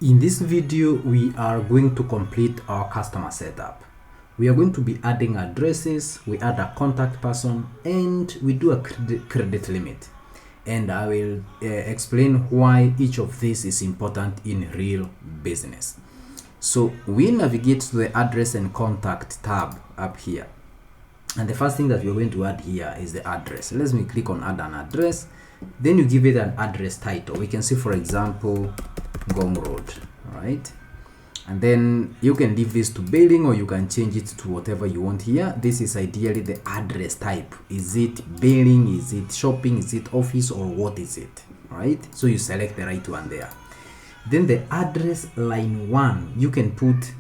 In this video, we are going to complete our customer setup. We are going to be adding addresses, we add a contact person, and we do a credit limit. And I will explain why each of these is important in real business. So we navigate to the address and contact tab up here. And the first thing that we're going to add here is the address. Let me click on add an address. Then you give it an address title. We can see, for example, Gong Road, right? And then you can leave this to billing, or you can change it to whatever you want here. This is ideally the address type. Is it billing? Is it shopping? Is it office? Or what is it, right? So you select the right one there. Then the address line 1, you can put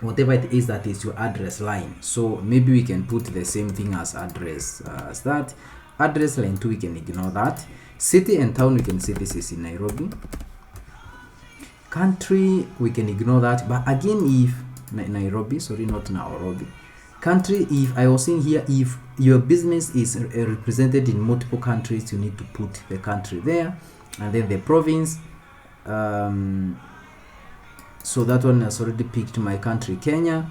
whatever it is that is your address line. So maybe we can put the same thing as address as that. Address line 2, we can ignore that. City and town, we can say this is in Nairobi. Country, we can ignore that. But again, if Nairobi, sorry, not Nairobi. Country, if I was saying here, if your business is represented in multiple countries, you need to put the country there. And then the province, so that one has already picked my country, Kenya.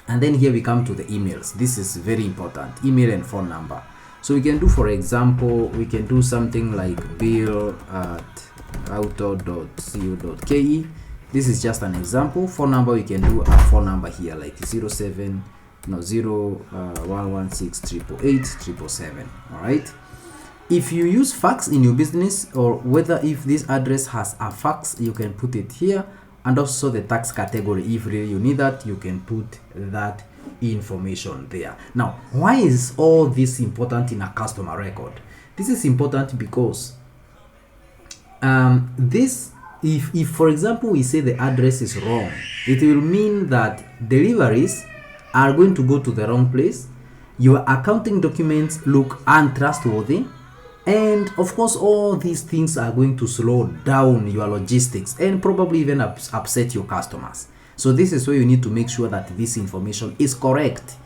And then here we come to the emails. This is very important, email and phone number. So we can do, for example, we can do something like bill@auto.co.ke. This is just an example. Phone number, we can do a phone number here like 0116888877. All right. If you use fax in your business, or whether if this address has a fax, you can put it here. And also the tax category, if really you need that, you can put that information there. Now, why is all this important in a customer record? This is important because if for example we say the address is wrong, it will mean that deliveries are going to go to the wrong place, your accounting documents look untrustworthy, and of course all these things are going to slow down your logistics and probably even upset your customers. So this is why you need to make sure that this information is correct,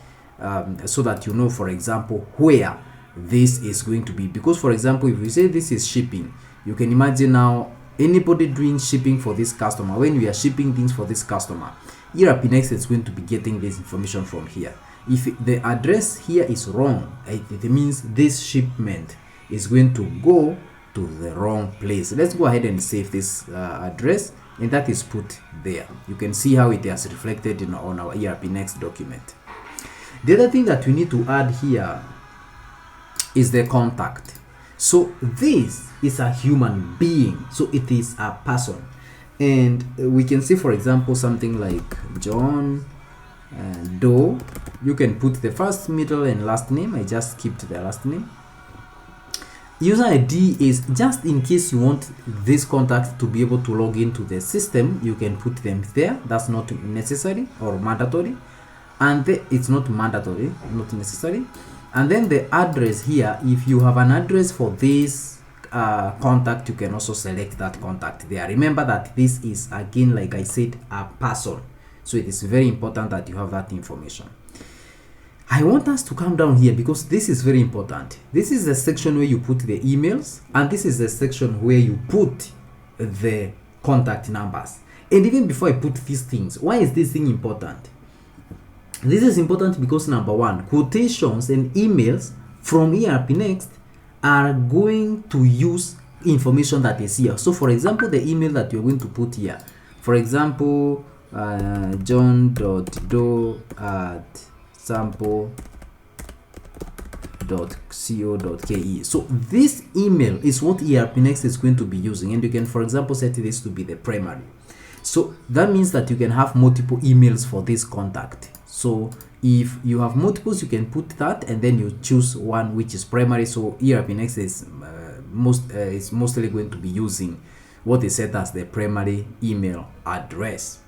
so that you know, for example, where this is going to be. Because, for example, if we say this is shipping, you can imagine now anybody doing shipping for this customer, when we are shipping things for this customer, ERPNext is going to be getting this information from here. If the address here is wrong, it means this shipment is going to go to the wrong place. Let's go ahead and save this address, and that is put there. You can see how it has reflected on our ERPNext document. The other thing that we need to add here is the contact. So this is a human being, so it is a person, and we can see, for example, something like John Doe. You can put the first, middle, and last name. I just skipped the last name. User ID is just in case you want this contact to be able to log into the system, you can put them there. That's not necessary or mandatory, and it's not mandatory, not necessary. And then the address here, if you have an address for this contact, you can also select that contact there. Remember that this is, again, like I said, a person, so it is very important that you have that information. I want us to come down here because this is very important. This is the section where you put the emails, and this is the section where you put the contact numbers. And even before I put these things, why is this thing important? This is important because, number one, quotations and emails from ERPNext are going to use information that is here. So, for example, the email that you're going to put here, for example, john.doe@sample.co.ke. So this email is what ERPNext is going to be using, and you can, for example, set this to be the primary. So that means that you can have multiple emails for this contact. So if you have multiples, you can put that, and then you choose one which is primary. So ERPNext is mostly going to be using what is set as the primary email address.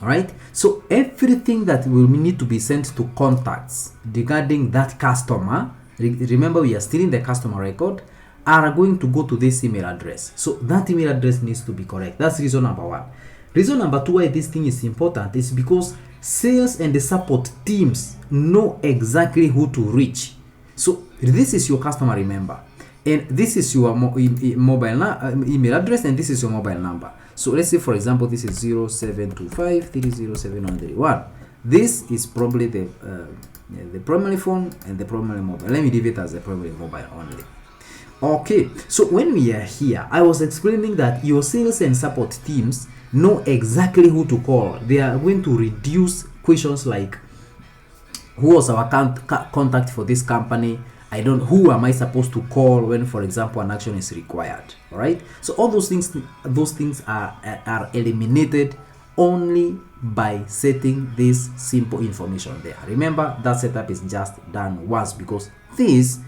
All right, so everything that will need to be sent to contacts regarding that customer, remember we are still in the customer record, are going to go to this email address. So that email address needs to be correct. That's reason number one. Reason number two why this thing is important is because sales and the support teams know exactly who to reach. So this is your customer, remember. and this is your email address, and this is your mobile number. So let's say, for example, this is 0725307131. This is probably the primary phone and the primary mobile. Let me leave it as the primary mobile only. Okay, so when we are here, I was explaining that your sales and support teams know exactly who to call. They are going to reduce questions like, who was our contact for this company? Who am I supposed to call when, for example, an action is required? All right. So all those things are eliminated only by setting this simple information there. Remember, that setup is just done once because this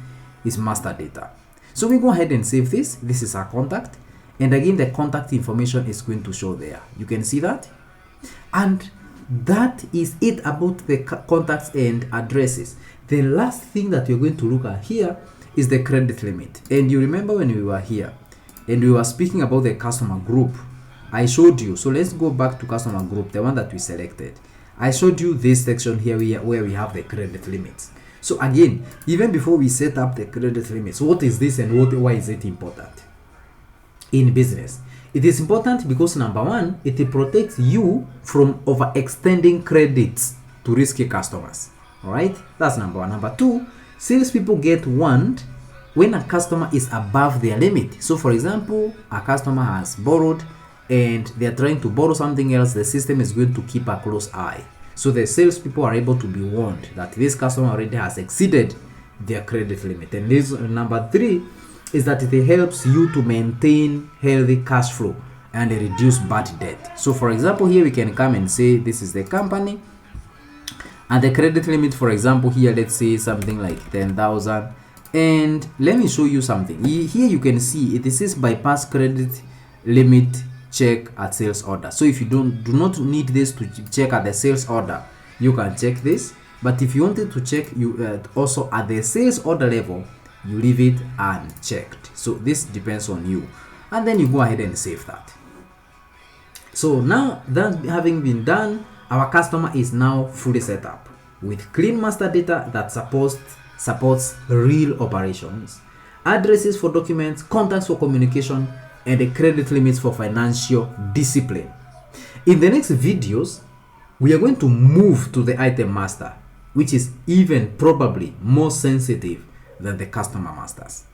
is master data. So we go ahead and save this. This is our contact, and again, the contact information is going to show there. You can see that, and that is it about the contacts and addresses. The last thing that you're going to look at here is the credit limit. And you remember when we were here and we were speaking about the customer group, I showed you. So let's go back to customer group, the one that we selected. I showed you this section here where we have the credit limits. So again, even before we set up the credit limits, what is this and why is it important in business? It is important because, number one, it protects you from overextending credits to risky customers. All right, that's number one. Number two, salespeople get warned when a customer is above their limit. So, for example, a customer has borrowed and they are trying to borrow something else. The system is going to keep a close eye. So the salespeople are able to be warned that this customer already has exceeded their credit limit. And this number three is that it helps you to maintain healthy cash flow and reduce bad debt. So, for example, here we can come and say this is the company. And the credit limit, for example, here, let's say something like 10,000. And let me show you something. Here you can see it says bypass credit limit check at sales order. So if you do not need this to check at the sales order, you can check this. But if you wanted to check also at the sales order level, you leave it unchecked. So this depends on you. And then you go ahead and save that. So now that having been done, our customer is now fully set up with clean master data that supports real operations, addresses for documents, contacts for communication, and the credit limits for financial discipline. In the next videos, we are going to move to the item master, which is even probably more sensitive than the customer masters.